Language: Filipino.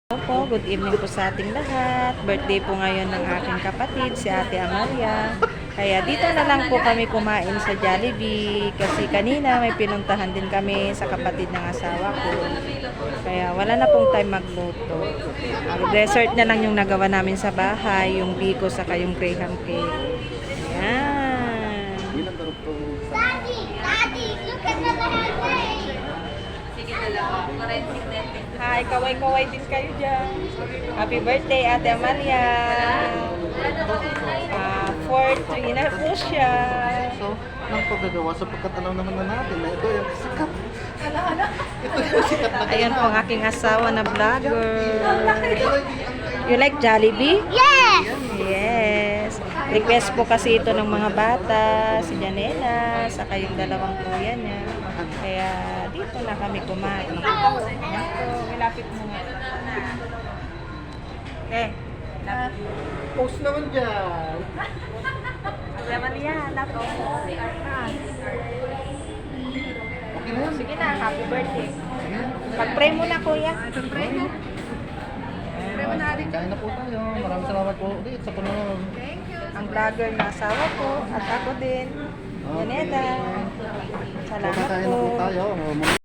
Po, good evening po sa ating lahat. Birthday po ngayon ng aking kapatid, si Ate Amalia. Kaya dito na lang po kami kumain sa Jollibee kasi kanina may pinuntahan din kami sa kapatid ng asawa ko. Kaya wala na pong time magluto. Dessert na lang yung nagawa namin sa bahay, yung biko saka yung graham cake. Ayan. Daddy, look at the birthday. Hi, kaway-kaway din kayo dyan. Happy birthday, Ate Amalia. 4-3 na po siya. So, ng paggagawa sapagkat alam naman na natin na ito yung sikat. Ito yung sikat na Ayan po ang aking asawa na vlogger. You like Jollibee? Yes! Yes. Request po kasi ito ng mga bata, si Janela, saka yung dalawang kuya niya. Kaya dito na kami kumain. Ayan po, ilapit mo nga. Post naman dyan. Laman yan, lapit. Okay na yan. Sige na, happy birthday. Pag-pray mo na, kuya. Kain na po tayo. Maraming salamat po ulit sa panonood. Ang vlogger na asawa ko at ako din. Janela. Salamat Kakain na po po. tayo.